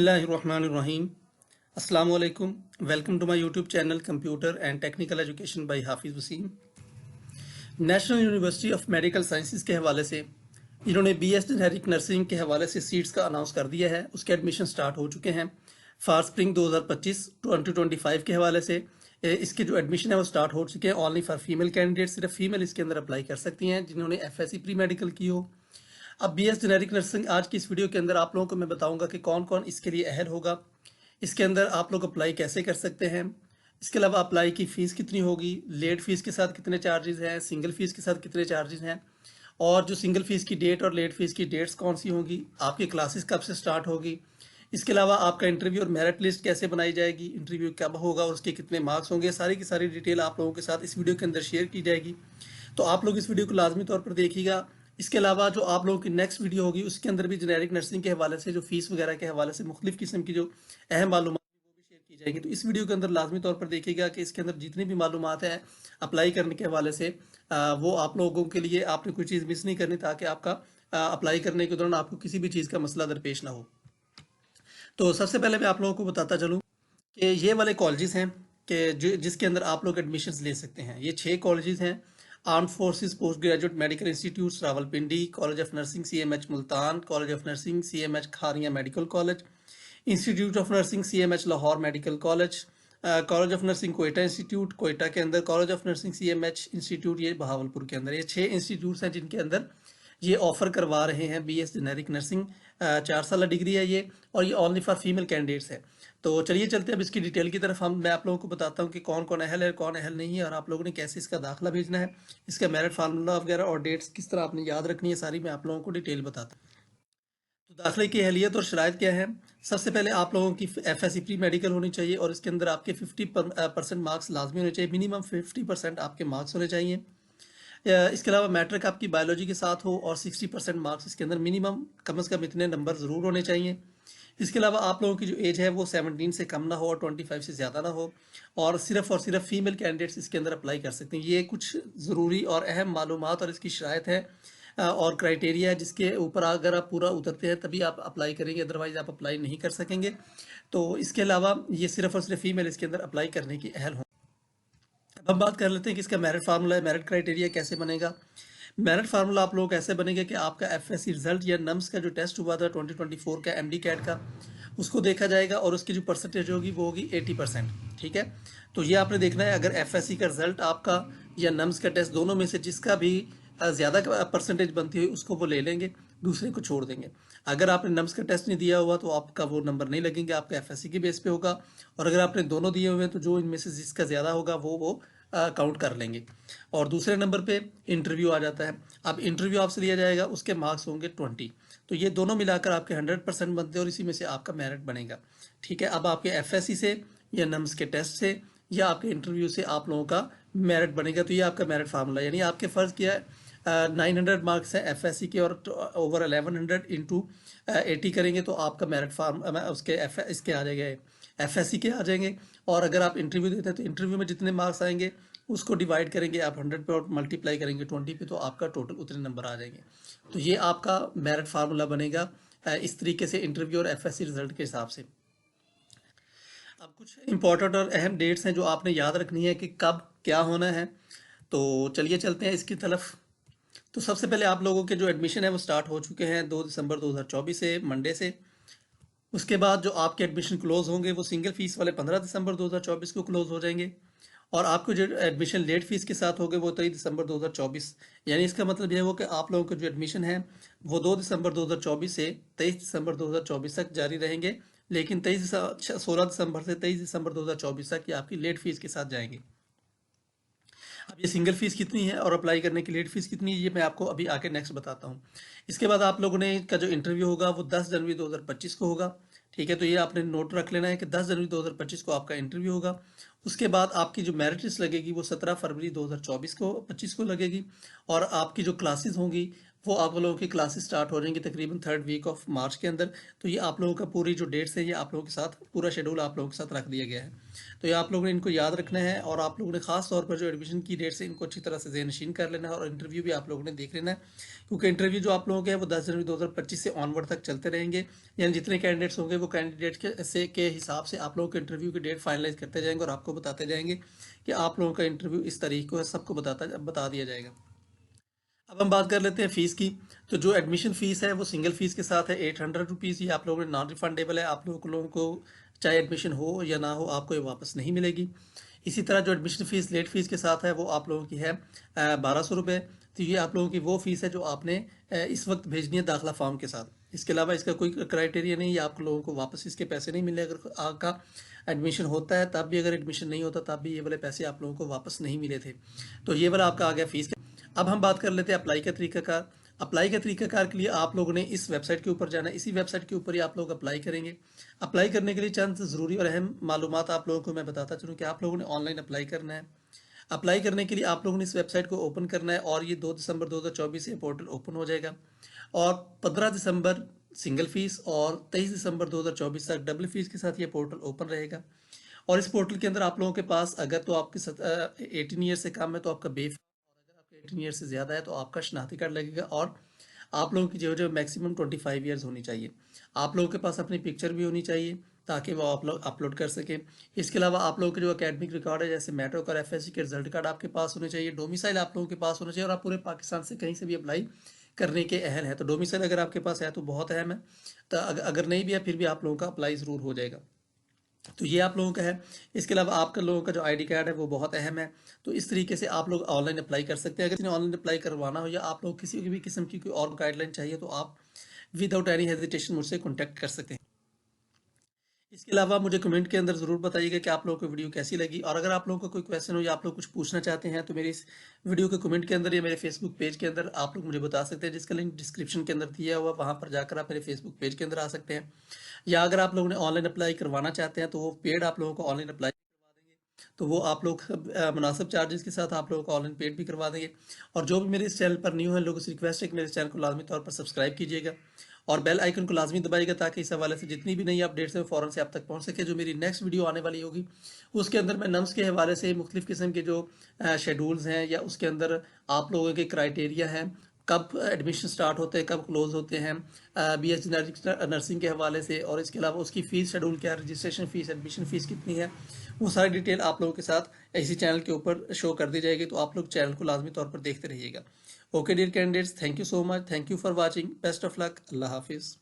बिस्मिल्लाहिर्रहमानिर्रहीम। अस्सलाम वालेकुम। Welcome to my YouTube channel computer and technical education by Hafiz Waseem. National university of medical sciences के हवाले से इन्होंने बीएस जेनेरिक नर्सिंग के हवाले से सीट्स का अनाउंस कर दिया है। उसके एडमिशन स्टार्ट हो चुके हैं फॉर स्प्रिंग 2025-2025 के हवाले से। इसके जो एडमिशन है वो स्टार्ट हो चुके हैं ओनली फॉर फीमेल कैंडिडेट। सिर्फ फीमेल इसके अंदर अप्लाई कर सकती हैं जिन्होंने एफएससी प्री मेडिकल की हो। अब बीएस जेनेरिक नर्सिंग आज की इस वीडियो के अंदर आप लोगों को मैं बताऊंगा कि कौन कौन इसके लिए अहल होगा, इसके अंदर आप लोग अप्लाई कैसे कर सकते हैं, इसके अलावा अप्लाई की फ़ीस कितनी होगी, लेट फीस के साथ कितने चार्जेस हैं, सिंगल फीस के साथ कितने चार्जेस हैं, और जो सिंगल फीस की डेट और लेट फीस की डेट्स कौन सी होंगी, आपकी क्लासेस कब से स्टार्ट होगी, इसके अलावा आपका इंटरव्यू और मेरिट लिस्ट कैसे बनाई जाएगी, इंटरव्यू कब होगा और उसके कितने मार्क्स होंगे, सारी की सारी डिटेल आप लोगों के साथ इस वीडियो के अंदर शेयर की जाएगी। तो आप लोग इस वीडियो को लाजमी तौर पर देखिएगा। इसके अलावा जो आप लोगों की नेक्स्ट वीडियो होगी उसके अंदर भी जेनेरिक नर्सिंग के हवाले से जो फीस वगैरह के हवाले से मुख्तलिफ किस्म की जो अहम मालूमात वो भी शेयर की जाएगी। तो इस वीडियो के अंदर लाजमी तौर पर देखिएगा कि इसके अंदर जितनी भी मालूमात है अप्लाई करने के हवाले से वो आप लोगों के लिए आपने कोई चीज़ मिस नहीं करनी, ताकि आपका अप्लाई करने के दौरान आपको किसी भी चीज़ का मसला दरपेश ना हो। तो सबसे पहले मैं आप लोगों को बताता चलूँ कि ये वाले कॉलेजेस हैं कि जिसके अंदर आप लोग एडमिशन्स ले सकते हैं। ये 6 कॉलेजेस हैं। Armed forces post graduate medical institute Rawalpindi, college of nursing CMH Multan, college of nursing CMH Kharian medical college, institute of nursing CMH Lahore medical college, college of nursing Quetta institute Quetta के अंदर, college of nursing CMH institute ये बहावलपुर के अंदर। ये 6 institutes हैं जिनके अंदर ये ऑफर करवा रहे हैं बीएस जेनेरिक नर्सिंग। 4 साल डिग्री है ये, और ये ओनली फॉर फीमेल कैंडिडेट्स है। तो चलिए चलते हैं अब इसकी डिटेल की तरफ। मैं आप लोगों को बताता हूँ कि कौन कौन अहल है, कौन अहल नहीं है, और आप लोगों ने कैसे इसका दाखिला भेजना है, इसका मेरिट फार्मूला वगैरह और डेट्स किस तरह आपने याद रखनी है, सारी मैं आप लोगों को डिटेल बताता हूँ। तो दाखिले की अहलियत और शराइत क्या है। सबसे पहले आप लोगों की एफएससी प्री मेडिकल होनी चाहिए और इसके अंदर आपके 50% मार्क्स लाजमी होने चाहिए। मिनिमम 50% आपके मार्क्स होने चाहिए। इसके अलावा मैट्रिक आपकी बायोलॉजी के साथ हो और 60% मार्क्स इसके अंदर मिनिमम कम से कम इतने नंबर ज़रूर होने चाहिए। इसके अलावा आप लोगों की जो एज है वो 17 से कम ना हो और 25 से ज़्यादा ना हो, और सिर्फ फीमेल कैंडिडेट्स इसके अंदर अप्लाई कर सकते हैं। ये कुछ ज़रूरी और अहम मालूमात और इसकी शराइत है और क्राइटेरिया है जिसके ऊपर अगर आप पूरा उतरते हैं तभी आप अप्लाई करेंगे, अदरवाइज़ आप अप्लाई नहीं कर सकेंगे। तो इसके अलावा ये सिर्फ और सिर्फ फीमेल इसके अंदर अप्लाई करने की अहल हो। अब हम बात कर लेते हैं कि इसका मेरिट फार्मूला है, मेरिट क्राइटेरिया कैसे बनेगा। मेरिट फार्मूला आप लोगों को कैसे बनेगा कि आपका एफएससी रिजल्ट या नम्स का जो टेस्ट हुआ था 2024 का एमडी कैट का, उसको देखा जाएगा और उसकी जो परसेंटेज होगी वो होगी 80%। ठीक है, तो ये आपने देखना है। अगर एफएससी का रिजल्ट आपका या नम्स का टेस्ट दोनों में से जिसका भी ज़्यादा परसेंटेज बनती हुई उसको वो ले लेंगे, दूसरे को छोड़ देंगे। अगर आपने नम्स का टेस्ट नहीं दिया हुआ तो आपका वो नंबर नहीं लगेंगे, आपका एफएससी के बेस पे होगा। और अगर आपने दोनों दिए हुए हैं तो जो इनमें से जिसका ज़्यादा होगा वो काउंट कर लेंगे। और दूसरे नंबर पे इंटरव्यू आ जाता है। अब इंटरव्यू आपसे लिया जाएगा, उसके मार्क्स होंगे 20। तो ये दोनों मिलाकर आपके 100% बनते हैं और इसी में से आपका मेरिट बनेगा। ठीक है, अब आपके एफएससी से या नम्स के टेस्ट से या आपके इंटरव्यू से आप लोगों का मेरिट बनेगा। तो ये आपका मेरिट फार्मूला, यानी आपके फ़र्ज़ किया है 900 मार्क्स है एफएससी के और ओवर 1100 इंटू 80 करेंगे तो आपका मेरिट फार्म उसके इसके आ जाएंगे, एफएससी के आ जाएंगे। और अगर आप इंटरव्यू देते हैं तो इंटरव्यू में जितने मार्क्स आएंगे उसको डिवाइड करेंगे आप 100 पे और मल्टीप्लाई करेंगे 20 पे, तो आपका टोटल उतने नंबर आ जाएंगे। तो ये आपका मेरिट फार्मूला बनेगा इस तरीके से इंटरव्यू और एफएससी रिजल्ट के हिसाब से। अब कुछ इंपॉर्टेंट और अहम डेट्स हैं जो आपने याद रखनी है कि कब क्या होना है। तो चलिए चलते हैं इसकी तरफ। तो सबसे पहले आप लोगों के जो एडमिशन है वो स्टार्ट हो चुके हैं 2 दिसंबर 2024 से, मंडे से। उसके बाद जो आपके एडमिशन क्लोज होंगे वो सिंगल फीस वाले 15 दिसंबर 2024 को क्लोज हो जाएंगे, और आपको जो एडमिशन लेट फीस के साथ होंगे वो 23 दिसंबर 2024। यानी इसका मतलब यह हो कि आप लोगों के जो एडमिशन है वो 2 दिसंबर 2024 से 23 दिसंबर 2024 तक जारी रहेंगे, लेकिन 16 दिसंबर से 23 दिसंबर 2024 तक ये आपकी लेट फीस के साथ जाएंगे। अब ये सिंगल फीस कितनी है और अप्लाई करने की लेट फीस कितनी है ये मैं आपको अभी आके नेक्स्ट बताता हूँ। इसके बाद आप लोगों ने का जो इंटरव्यू होगा वो 10 जनवरी 2025 को होगा। ठीक है, तो ये आपने नोट रख लेना है कि 10 जनवरी 2025 को आपका इंटरव्यू होगा। उसके बाद आपकी जो मेरिट लिस्ट लगेगी वो 17 फरवरी 2024 को 25 को लगेगी, और आपकी जो क्लासेस होंगी वो आप लोगों की क्लासेस स्टार्ट हो जाएंगी तकरीबन 3rd वीक ऑफ मार्च के अंदर। तो ये आप लोगों का पूरी जो डेट्स है ये आप लोगों के साथ पूरा शेड्यूल आप लोगों के साथ रख दिया गया है। तो ये आप लोगों ने इनको याद रखना है और आप लोगों ने खास तौर पर जो एडमिशन की डेट्स है इनको अच्छी तरह से ज़हनशीन कर लेना है और इंटरव्यू भी आप लोगों ने देख लेना है, क्योंकि इंटरव्यू जो आप लोगों के हैं वो 10 जनवरी 2025 से ऑनवर्ड तक चलते रहेंगे। यानी जितने कैंडिडेट्स होंगे वो कैंडिडेट के हिसाब से आप लोगों के इंटरव्यू की डेट फाइनलाइज करते जाएंगे और आपको बताते जाएंगे कि आप लोगों का इंटरव्यू इस तारीख को है, सबको बता दिया जाएगा। अब हम बात कर लेते हैं फ़ीस की। तो जो एडमिशन फ़ीस है वो सिंगल फ़ीस के साथ है 800 रुपीज़। ये आप लोगों ने नॉन रिफंडेबल है, आप लोगों को चाहे एडमिशन हो या ना हो आपको ये वापस नहीं मिलेगी। इसी तरह जो एडमिशन फ़ीस लेट फ़ीस के साथ है वो आप लोगों की है 1200 रुपये। तो ये आप लोगों की वो फ़ीस है जो आपने इस वक्त भेजनी है दाखिला फॉर्म के साथ। इसके अलावा इसका कोई क्राइटेरिया नहीं है, आप लोगों को वापस इसके पैसे नहीं मिले। अगर आपका एडमिशन होता है तब भी, अगर एडमिशन नहीं होता तब भी ये वाले पैसे आप लोगों को वापस नहीं मिले थे। तो ये वाला आपका आ गया फ़ीस। अब हम बात कर लेते हैं अप्लाई का तरीकाकार। अप्लाई का तरीकाकार के लिए आप लोगों ने इस वेबसाइट के ऊपर जाना है, इसी वेबसाइट के ऊपर ही आप लोग अप्लाई करेंगे। अप्लाई करने के लिए चंद ज़रूरी और अहम मालूमात आप लोगों को मैं बताता चलूँ कि आप लोगों ने ऑनलाइन अप्लाई करना है। अप्लाई करने के लिए आप लोगों ने इस वेबसाइट को ओपन करना है और ये 2 दिसंबर 2024 से पोर्टल ओपन हो जाएगा और 15 दिसंबर सिंगल फीस और 23 दिसंबर 2024 तक डबल फीस के साथ ये पोर्टल ओपन रहेगा। और इस पोर्टल के अंदर आप लोगों के पास अगर तो आपके 18 ईयर से कम है तो आपका बे, 18 ईयर से ज़्यादा है तो आपका शनाख्ती कार्ड लगेगा और आप लोगों की जो मैक्सिमम 25 ईयर्स होनी चाहिए। आप लोगों के पास अपनी पिक्चर भी होनी चाहिए ताकि वो आप लोग अपलोड कर सकें। इसके अलावा आप लोगों के जो एकेडमिक रिकॉर्ड है जैसे मेट्रिक और एफएससी के रिजल्ट कार्ड आपके पास होने चाहिए। डोमिसाइल आप लोगों के पास होना चाहिए और आप पूरे पाकिस्तान से कहीं से भी अप्लाई करने के अहल है। तो डोमिसाइल अगर आपके पास है तो बहुत अहम है, तो अगर नहीं भी है फिर भी आप लोगों का अप्लाई ज़रूर हो जाएगा। तो ये आप लोगों का है। इसके अलावा आपका लोगों का जो आईडी कार्ड है वो बहुत अहम है। तो इस तरीके से आप लोग ऑनलाइन अप्लाई कर सकते हैं। अगर इन्हें ऑनलाइन अप्लाई करवाना हो या आप लोग किसी भी किस्म की कोई और गाइडलाइन चाहिए तो आप विदाउट एनी हेजिटेशन मुझसे कॉन्टैक्ट कर सकते हैं। इसके अलावा मुझे कमेंट के अंदर ज़रूर बताइएगा कि आप लोगों को वीडियो कैसी लगी, और अगर आप लोगों का कोई क्वेश्चन हो या आप लोग कुछ पूछना चाहते हैं तो मेरे इस वीडियो के कमेंट के अंदर या मेरे फेसबुक पेज के अंदर आप लोग मुझे बता सकते हैं, जिसका लिंक डिस्क्रिप्शन के अंदर दिया हुआ, वहाँ पर जाकर आप मेरे फेसबुक पेज के अंदर आ सकते हैं। या अगर आप लोगों ने ऑनलाइन अप्लाई करवाना चाहते हैं तो वो पेड आप लोगों को ऑनलाइन अप्लाई करवा देंगे, तो वो आप लोग मुनासिब चार्जेस के साथ आप लोगों को ऑनलाइन पेड भी करवा देंगे। और जो भी मेरे इस चैनल पर न्यू है लोगों से रिक्वेस्ट है कि मेरे चैनल को लाजमी तौर पर सब्सक्राइब कीजिएगा और बेल आइकन को लाजमी दबाइएगा ताकि इस हवाले से जितनी भी नई अपडेट्स है फ़ौरन से आप तक पहुंच सके। जो मेरी नेक्स्ट वीडियो आने वाली होगी उसके अंदर मैं नम्स के हवाले से मुख्तलिफ़ किस्म के जो शेड्यूल्स हैं या उसके अंदर आप लोगों के क्राइटेरिया हैं, कब एडमिशन स्टार्ट होते हैं, कब क्लोज होते हैं, BS नर्सिंग के हवाले से, और इसके अलावा उसकी फ़ीस शेड्यूल क्या है, रजिस्ट्रेशन फ़ीस, एडमिशन फ़ीस कितनी है, वो सारी डिटेल आप लोगों के साथ इसी चैनल के ऊपर शो कर दी जाएगी। तो आप लोग चैनल को लाजमी तौर पर देखते रहिएगा। Okay dear candidates, thank you so much, thank you for watching, best of luck, Allah हाफिज़।